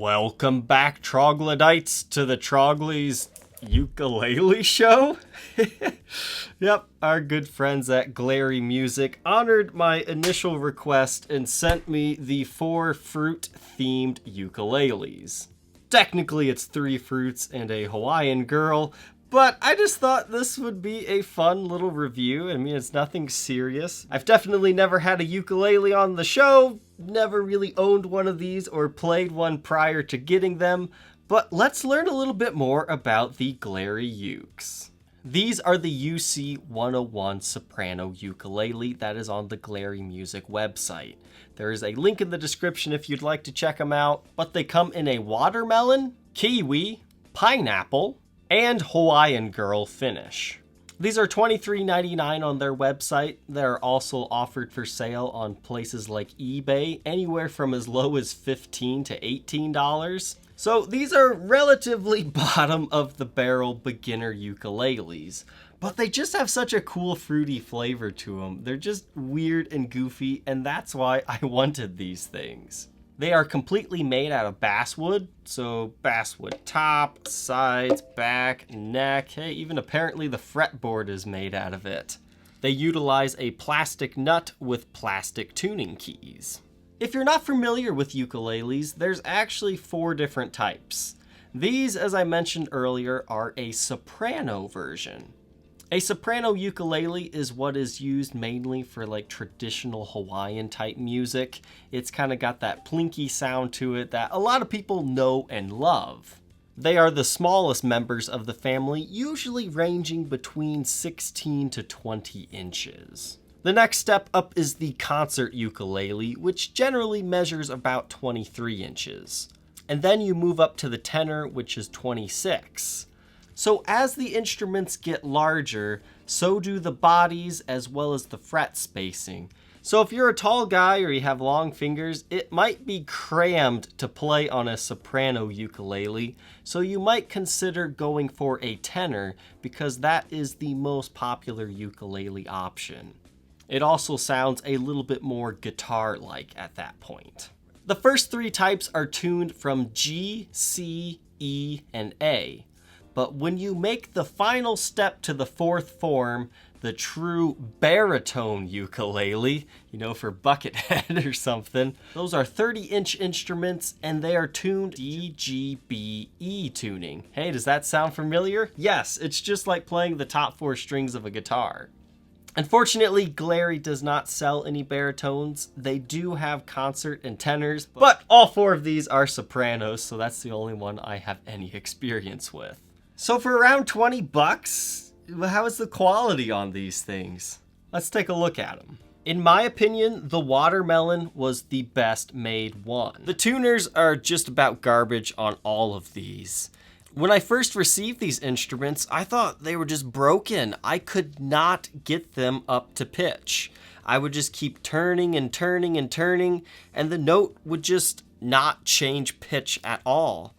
Welcome back, troglodytes, to the Trogly's ukulele show. Yep, our good friends at Glarry Music honored my initial request and sent me the 4 fruit-themed ukuleles. Technically, it's 3 fruits and a Hawaiian girl, but I just thought this would be a fun little review. I mean, it's nothing serious. I've definitely never had a ukulele on the show, never really owned one of these or played one prior to getting them, but let's learn a little bit more about the Glarry Ukes. These are the UC101 soprano ukulele that is on the Glarry Music website. There is a link in the description if you'd like to check them out, but they come in a watermelon, kiwi, pineapple, and Hawaiian girl finish. These are $23.99 on their website. They're also offered for sale on places like eBay, anywhere from as low as $15 to $18. So these are relatively bottom of the barrel beginner ukuleles, but they just have such a cool fruity flavor to them. They're just weird and goofy, and that's why I wanted these things. They are completely made out of basswood, so basswood top, sides, back, neck, hey, even apparently the fretboard is made out of it. They utilize a plastic nut with plastic tuning keys. If you're not familiar with ukuleles, there's actually 4 different types. These, as I mentioned earlier, are a soprano version. A soprano ukulele is what is used mainly for like traditional Hawaiian type music. It's kind of got that plinky sound to it that a lot of people know and love. They are the smallest members of the family, usually ranging between 16 to 20 inches. The next step up is the concert ukulele, which generally measures about 23 inches. And then you move up to the tenor, which is 26. So as the instruments get larger, so do the bodies as well as the fret spacing. So if you're a tall guy or you have long fingers, it might be crammed to play on a soprano ukulele, so you might consider going for a tenor because that is the most popular ukulele option. It also sounds a little bit more guitar-like at that point. The first 3 types are tuned from G, C, E, and A. But when you make the final step to the 4th form, the true baritone ukulele, for Buckethead or something, those are 30-inch instruments and they are tuned D, G, B, E tuning. Hey, does that sound familiar? Yes, it's just like playing the top 4 strings of a guitar. Unfortunately, Glarry does not sell any baritones. They do have concert and tenors, but all 4 of these are sopranos, so that's the only one I have any experience with. So for around 20 bucks, how is the quality on these things? Let's take a look at them. In my opinion, the watermelon was the best made one. The tuners are just about garbage on all of these. When I first received these instruments, I thought they were just broken. I could not get them up to pitch. I would just keep turning and turning and turning, and the note would just not change pitch at all.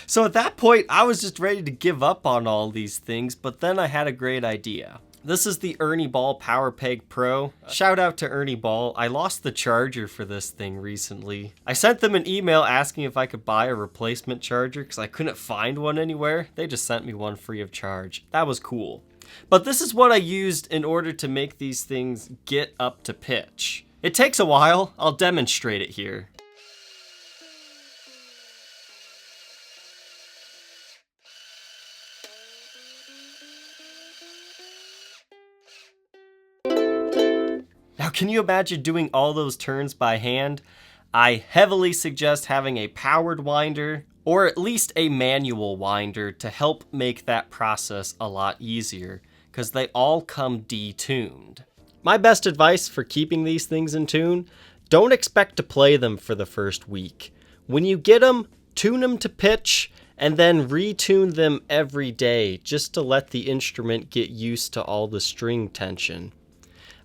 So at that point, I was just ready to give up on all these things, but then I had a great idea. This is the Ernie Ball Power Peg Pro. Shout out to Ernie Ball. I lost the charger for this thing recently. I sent them an email asking if I could buy a replacement charger because I couldn't find one anywhere. They just sent me one free of charge. That was cool. But this is what I used in order to make these things get up to pitch. It takes a while. I'll demonstrate it here. Now, can you imagine doing all those turns by hand? I heavily suggest having a powered winder or at least a manual winder to help make that process a lot easier because they all come detuned. My best advice for keeping these things in tune, don't expect to play them for the first week. When you get them, tune them to pitch and then retune them every day just to let the instrument get used to all the string tension.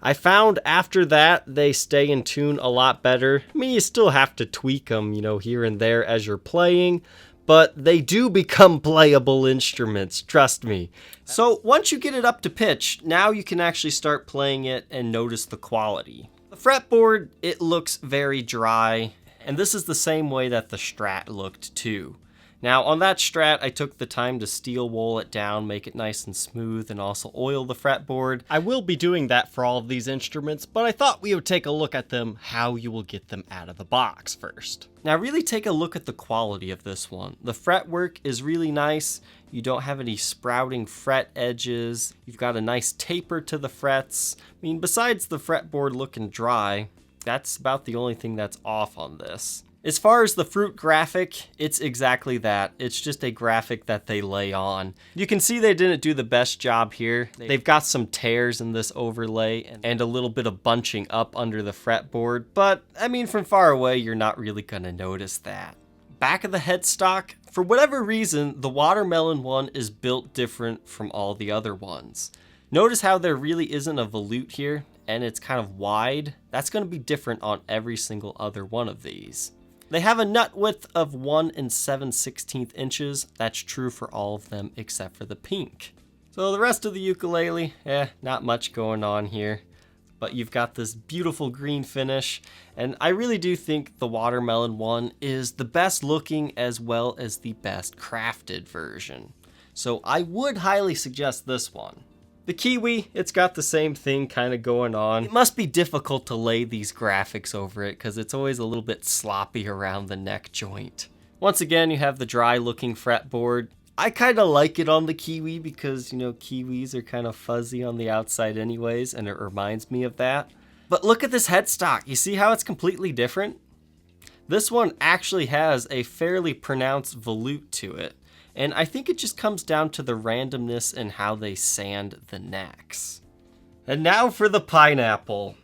I found after that, they stay in tune a lot better. I mean, you still have to tweak them, here and there as you're playing, but they do become playable instruments, trust me. So once you get it up to pitch, now you can actually start playing it and notice the quality. The fretboard, it looks very dry And this is the same way that the Strat looked too. Now on that Strat, I took the time to steel wool it down, make it nice and smooth, and also oil the fretboard. I will be doing that for all of these instruments, but I thought we would take a look at them, how you will get them out of the box first. Now really take a look at the quality of this one. The fretwork is really nice. You don't have any sprouting fret edges. You've got a nice taper to the frets. I mean, besides the fretboard looking dry, that's about the only thing that's off on this. As far as the fruit graphic, it's exactly that. It's just a graphic that they lay on. You can see they didn't do the best job here. They've got some tears in this overlay and a little bit of bunching up under the fretboard, but I mean, from far away, you're not really gonna notice that. Back of the headstock, for whatever reason, the watermelon one is built different from all the other ones. Notice how there really isn't a volute here, and it's kind of wide. That's gonna be different on every single other one of these. They have a nut width of 1 7/16 inches. That's true for all of them except for the pink. So the rest of the ukulele, not much going on here. But you've got this beautiful green finish, and I really do think the watermelon one is the best looking as well as the best crafted version. So I would highly suggest this one. The Kiwi, it's got the same thing kind of going on. It must be difficult to lay these graphics over it because it's always a little bit sloppy around the neck joint. Once again, you have the dry looking fretboard. I kind of like it on the Kiwi because, you know, Kiwis are kind of fuzzy on the outside anyways, and it reminds me of that. But look at this headstock. You see how it's completely different? This one actually has a fairly pronounced volute to it. And I think it just comes down to the randomness in how they sand the necks. And now for the pineapple.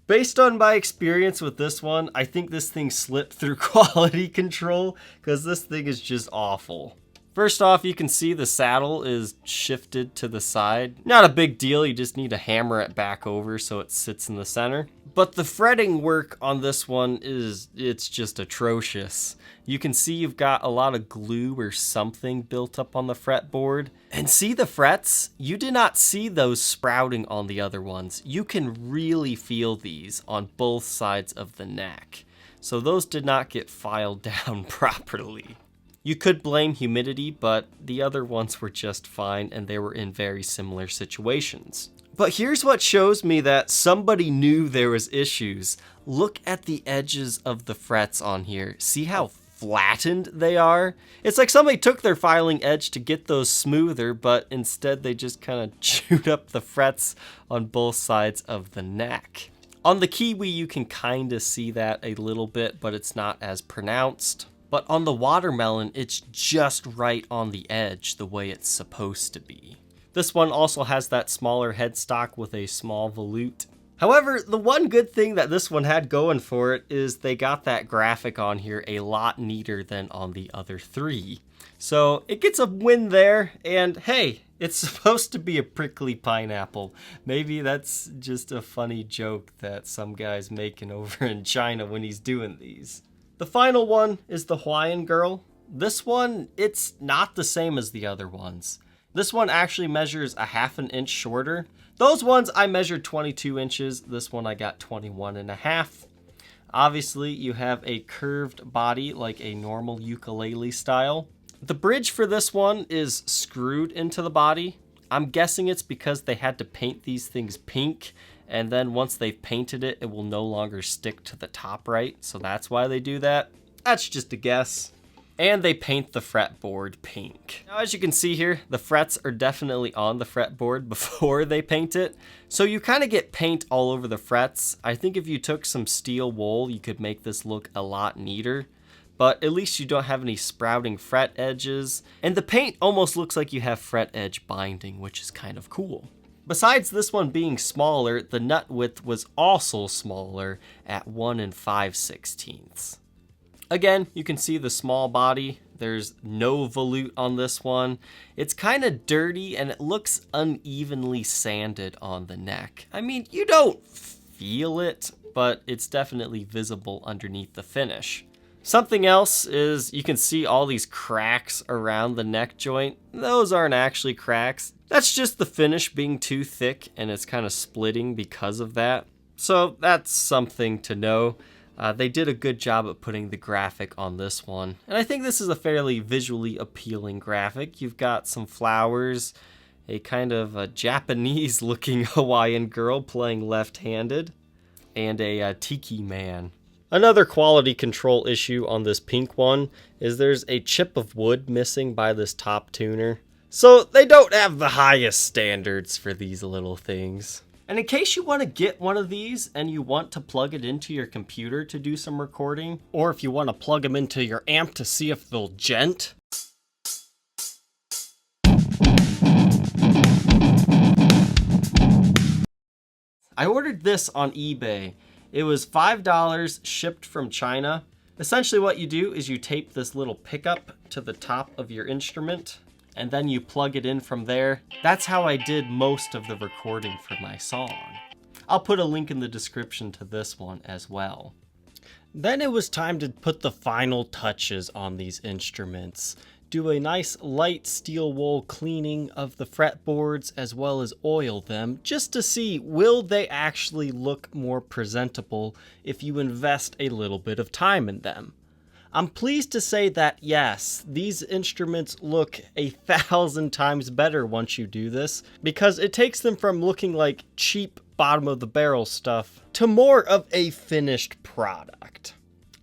Based on my experience with this one, I think this thing slipped through quality control because this thing is just awful. First off, you can see the saddle is shifted to the side. Not a big deal, you just need to hammer it back over so it sits in the center. But the fretting work on this one it's just atrocious. You can see you've got a lot of glue or something built up on the fretboard. And see the frets? You did not see those sprouting on the other ones. You can really feel these on both sides of the neck. So those did not get filed down properly. You could blame humidity, but the other ones were just fine and they were in very similar situations. But here's what shows me that somebody knew there was issues. Look at the edges of the frets on here. See how flattened they are? It's like somebody took their filing edge to get those smoother, but instead they just kind of chewed up the frets on both sides of the neck. On the Kiwi, you can kind of see that a little bit, but it's not as pronounced. But on the watermelon, it's just right on the edge the way it's supposed to be. This one also has that smaller headstock with a small volute. However, the one good thing that this one had going for it is they got that graphic on here a lot neater than on the other three. So it gets a win there, and hey, it's supposed to be a prickly pineapple. Maybe that's just a funny joke that some guy's making over in China when he's doing these. The final one is the Hawaiian girl. This one, it's not the same as the other ones. This one actually measures a ½ inch shorter. Those ones I measured 22 inches. This one I got 21.5. Obviously, you have a curved body like a normal ukulele style. The bridge for this one is screwed into the body. I'm guessing it's because they had to paint these things pink, and then once they've painted it, it will no longer stick to the top right, so that's why they do that. That's just a guess. And they paint the fretboard pink. Now, as you can see here, the frets are definitely on the fretboard before they paint it, so you kind of get paint all over the frets. I think if you took some steel wool, you could make this look a lot neater, but at least you don't have any sprouting fret edges, and the paint almost looks like you have fret edge binding, which is kind of cool. Besides this one being smaller, the nut width was also smaller at 1 5/16. Again, you can see the small body. There's no volute on this one. It's kind of dirty and it looks unevenly sanded on the neck. I mean, you don't feel it, but it's definitely visible underneath the finish. Something else is you can see all these cracks around the neck joint. Those aren't actually cracks. That's just the finish being too thick and it's kind of splitting because of that. So that's something to know. They did a good job at putting the graphic on this one. And I think this is a fairly visually appealing graphic. You've got some flowers, a kind of a Japanese-looking Hawaiian girl playing left-handed, and a tiki man. Another quality control issue on this pink one is there's a chip of wood missing by this top tuner. So they don't have the highest standards for these little things. And in case you want to get one of these and you want to plug it into your computer to do some recording, or if you want to plug them into your amp to see if they'll djent, I ordered this on eBay. It was $5 shipped from China. Essentially what you do is you tape this little pickup to the top of your instrument, and then you plug it in from there. That's how I did most of the recording for my song. I'll put a link in the description to this one as well. Then it was time to put the final touches on these instruments. Do a nice light steel wool cleaning of the fretboards as well as oil them, just to see will they actually look more presentable if you invest a little bit of time in them. I'm pleased to say that yes, these instruments look 1,000 times better once you do this, because it takes them from looking like cheap bottom of the barrel stuff to more of a finished product.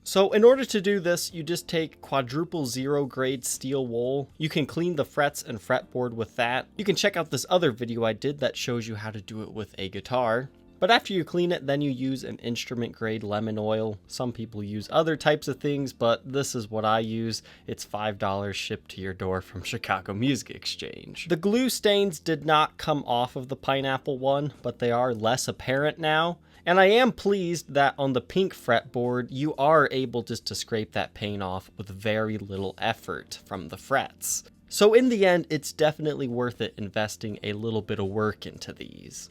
So in order to do this, you just take quadruple 0 grade steel wool. You can clean the frets and fretboard with that. You can check out this other video I did that shows you how to do it with a guitar. But after you clean it, then you use an instrument grade lemon oil. Some people use other types of things, but this is what I use. It's $5 shipped to your door from Chicago Music Exchange. The glue stains did not come off of the pineapple one, but they are less apparent now. And I am pleased that on the pink fretboard, you are able just to scrape that paint off with very little effort from the frets. So in the end, it's definitely worth it investing a little bit of work into these.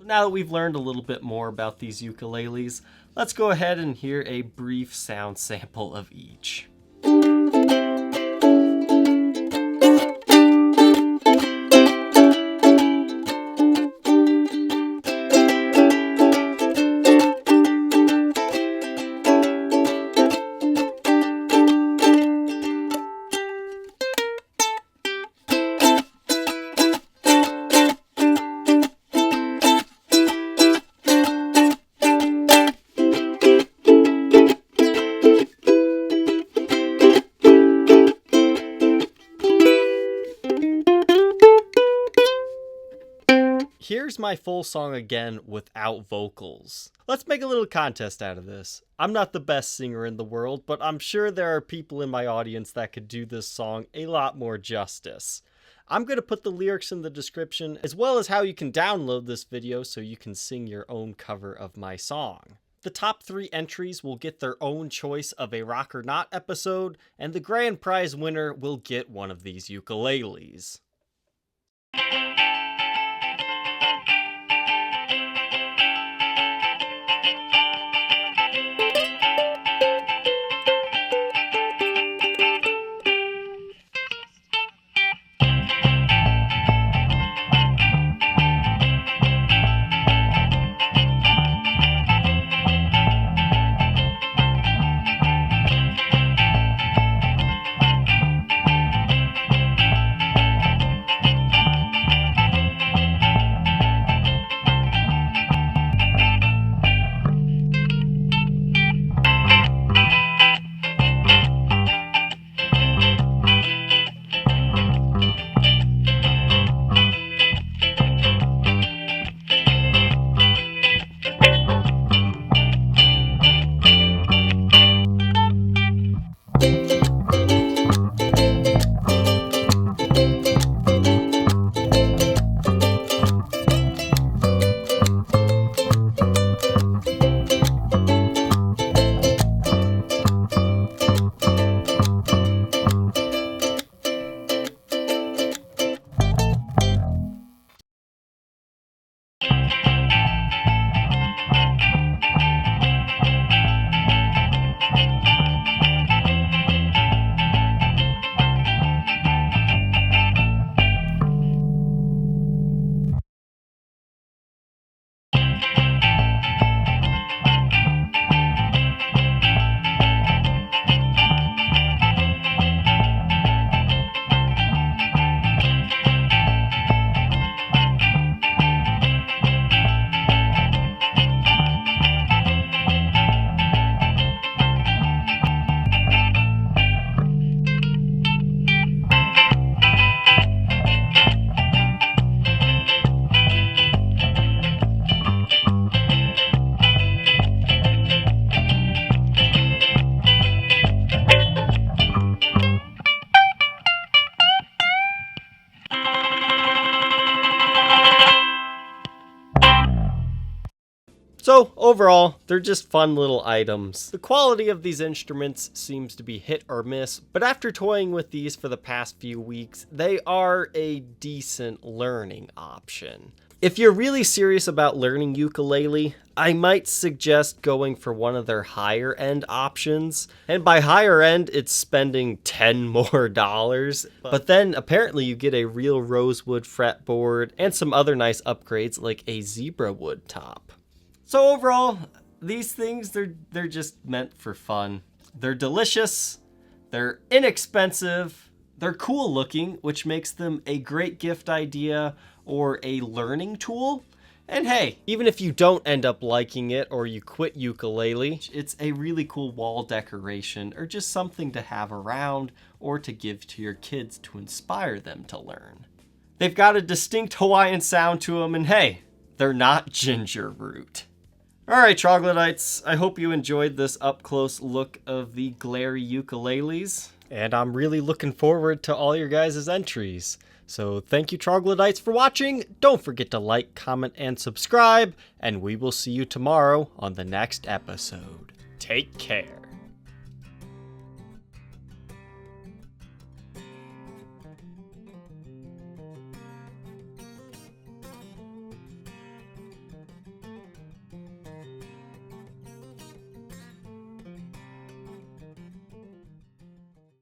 Now that we've learned a little bit more about these ukuleles, let's go ahead and hear a brief sound sample of each. Here's my full song again without vocals. Let's make a little contest out of this. I'm not the best singer in the world, but I'm sure there are people in my audience that could do this song a lot more justice. I'm going to put the lyrics in the description, as well as how you can download this video so you can sing your own cover of my song. The top 3 entries will get their own choice of a Rock or Not episode, and the grand prize winner will get one of these ukuleles. overall, they're just fun little items. The quality of these instruments seems to be hit or miss, but after toying with these for the past few weeks, they are a decent learning option. If you're really serious about learning ukulele, I might suggest going for one of their higher end options. And by higher end, it's spending $10 more. But then apparently you get a real rosewood fretboard and some other nice upgrades like a zebra wood top. So overall, these things, they're just meant for fun. They're delicious, they're inexpensive, they're cool looking, which makes them a great gift idea or a learning tool. And hey, even if you don't end up liking it or you quit ukulele, it's a really cool wall decoration or just something to have around or to give to your kids to inspire them to learn. They've got a distinct Hawaiian sound to them, and hey, they're not ginger root. Alright, troglodytes, I hope you enjoyed this up-close look of the Glarry Ukuleles, and I'm really looking forward to all your guys' entries. So thank you, troglodytes, for watching. Don't forget to like, comment, and subscribe, and we will see you tomorrow on the next episode. Take care.